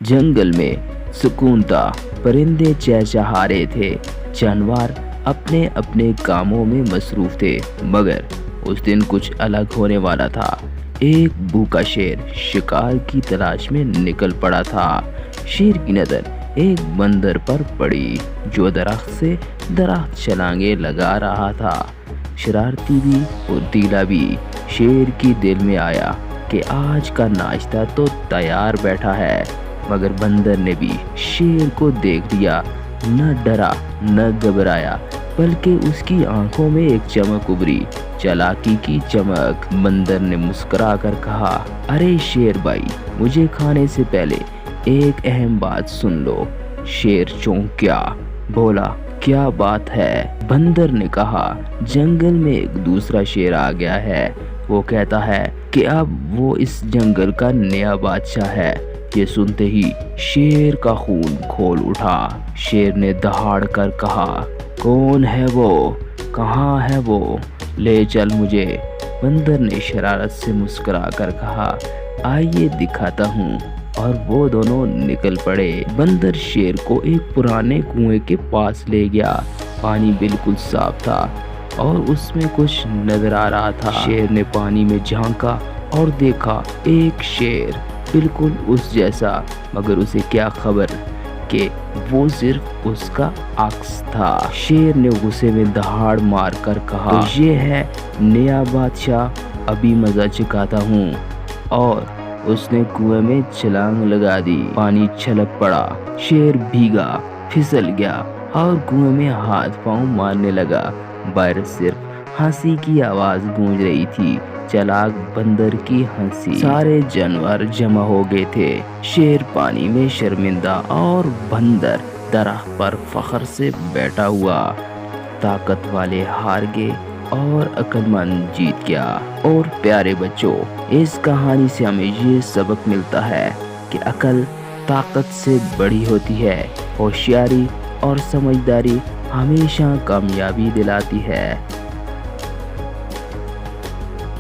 जंगल में सुकून था, परिंदे चहचहा रहे थे, जानवर अपने अपने कामों में मसरूफ थे। मगर उस दिन कुछ अलग होने वाला था। एक भूखा शेर शिकार की तलाश में निकल पड़ा था। शेर की नज़र एक बंदर पर पड़ी जो दरख्त से दरख्त छलांगे लगा रहा था, शरारती भी और तीला भी। शेर की दिल में आया कि आज का नाश्ता तो तैयार बैठा है। मगर बंदर ने भी शेर को देख लिया, न डरा न घबराया, बल्कि उसकी आंखों में एक चमक उभरी, चालाकी की चमक। बंदर ने मुस्कुरा कर कहा, अरे शेर भाई, मुझे खाने से पहले एक अहम बात सुन लो। शेर चौंक गया, बोला, क्या बात है? बंदर ने कहा, जंगल में एक दूसरा शेर आ गया है। वो कहता है कि अब वो इस जंगल का नया बादशाह है। ये सुनते ही शेर का खून खोल उठा। शेर ने दहाड़ कर कहा, कौन है वो? कहाँ है वो? ले चल मुझे। बंदर ने शरारत से मुस्कुरा कर कहा, आइए दिखाता हूँ। और वो दोनों निकल पड़े। बंदर शेर को एक पुराने कुएं के पास ले गया। पानी बिल्कुल साफ था और उसमें कुछ नजर आ रहा था। शेर ने पानी में झांका और देखा एक शेर बिल्कुल उस जैसा, मगर उसे क्या खबर कि वो सिर्फ उसका अक्स था। शेर ने गुस्से में दहाड़ मार कर कहा, तो ये है नया बादशाह, अभी मजा चुकाता हूँ। और उसने कुएं में छलांग लगा दी। पानी छलक पड़ा, शेर भीगा, फिसल गया और कुएं में हाथ पांव मारने लगा। बाहर सिर्फ हंसी की आवाज गूंज रही थी, चालाक बंदर की हंसी। सारे जानवर जमा हो गए थे, शेर पानी में शर्मिंदा और बंदर दरख्त पर फख्र से बैठा हुआ। ताकत वाले हार गए और अक्लमंद जीत गया। और प्यारे बच्चों, इस कहानी से हमें ये सबक मिलता है कि अक्ल ताकत से बड़ी होती है। होशियारी और समझदारी हमेशा कामयाबी दिलाती है।